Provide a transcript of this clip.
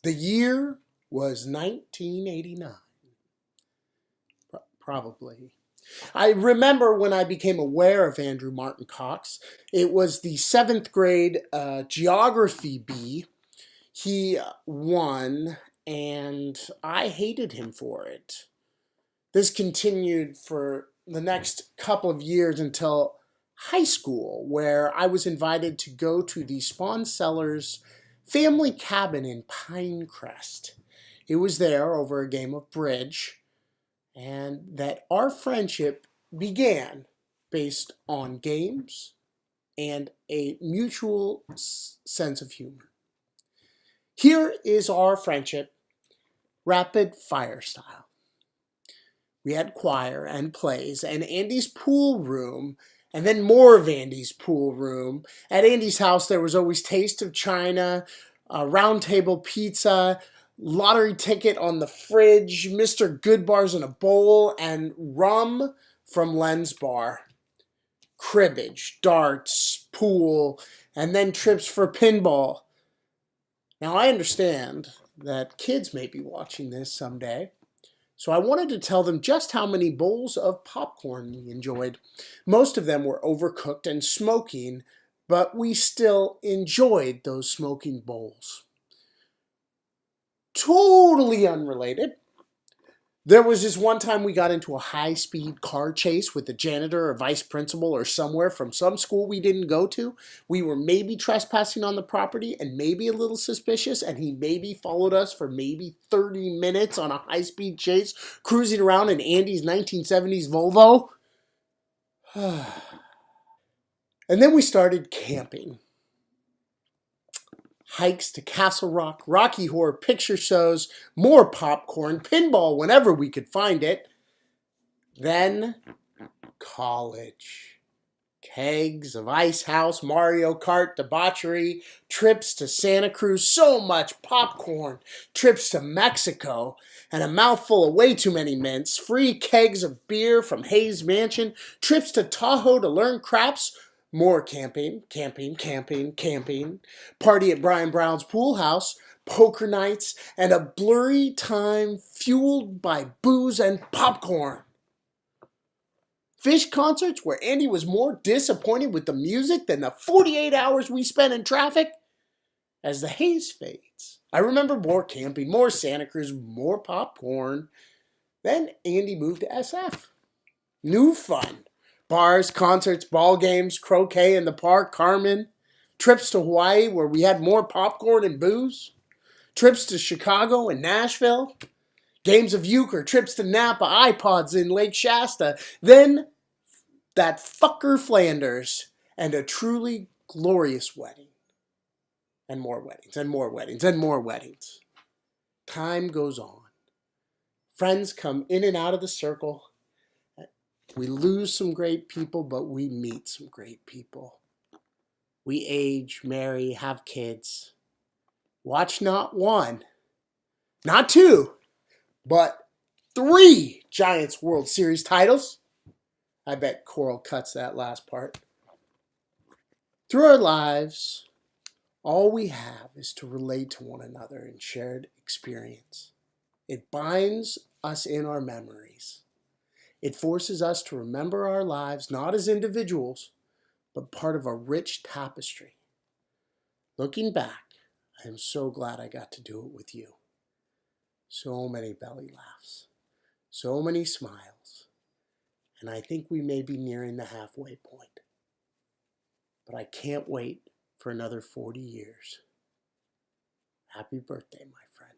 The year was 1989. Probably. I remember when I became aware of Andrew Martin Cox. It was the seventh grade geography bee. He won, and I hated him for it. This continued for the next couple of years until high school, where I was invited to go to the Spawn Sellers family cabin in Pinecrest. It was there over a game of bridge, and that our friendship began based on games and a mutual sense of humor. Here is our friendship, rapid fire style. We had choir and plays and Andy's pool room, and then more of Andy's pool room. At Andy's house, there was always Taste of China, round table pizza, lottery ticket on the fridge, Mr. Goodbars in a bowl, and rum from Len's Bar. Cribbage, darts, pool, and then trips for pinball. Now, I understand that kids may be watching this someday, so I wanted to tell them just how many bowls of popcorn we enjoyed. Most of them were overcooked and smoking, but we still enjoyed those smoking bowls. Totally unrelated. There was this one time we got into a high-speed car chase with the janitor or vice principal or somewhere from some school we didn't go to. We were maybe trespassing on the property and maybe a little suspicious, and he maybe followed us for maybe 30 minutes on a high-speed chase, cruising around in Andy's 1970s Volvo. And then we started camping. Hikes to Castle Rock, Rocky Horror Picture Shows, more popcorn, pinball whenever we could find it. Then college. Kegs of Ice House, Mario Kart, debauchery, trips to Santa Cruz, so much popcorn, trips to Mexico, and a mouthful of way too many mints, free kegs of beer from Hayes Mansion, trips to Tahoe to learn craps, more camping, party at Brian Brown's pool house, poker nights, and a blurry time fueled by booze and popcorn. Fish concerts where Andy was more disappointed with the music than the 48 hours we spent in traffic. As the haze fades, I remember more camping, more Santa Cruz, more popcorn. Then Andy moved to SF. New fun. Bars, concerts, ball games, croquet in the park, Carmen. Trips to Hawaii where we had more popcorn and booze. Trips to Chicago and Nashville. Games of euchre, trips to Napa, iPods in Lake Shasta. Then that fucker Flanders, and a truly glorious wedding. And more weddings, and more weddings, and more weddings. Time goes on. Friends come in and out of the circle. We lose some great people, but we meet some great people. We age, marry, have kids. Watch not one, not two, but 3 Giants World Series titles. I bet Coral cuts that last part. Through our lives, all we have is to relate to one another in shared experience. It binds us in our memories. It forces us to remember our lives not as individuals, but part of a rich tapestry. Looking back, I am so glad I got to do it with you. So many belly laughs, so many smiles, and I think we may be nearing the halfway point. But I can't wait for another 40 years. Happy birthday, my friend.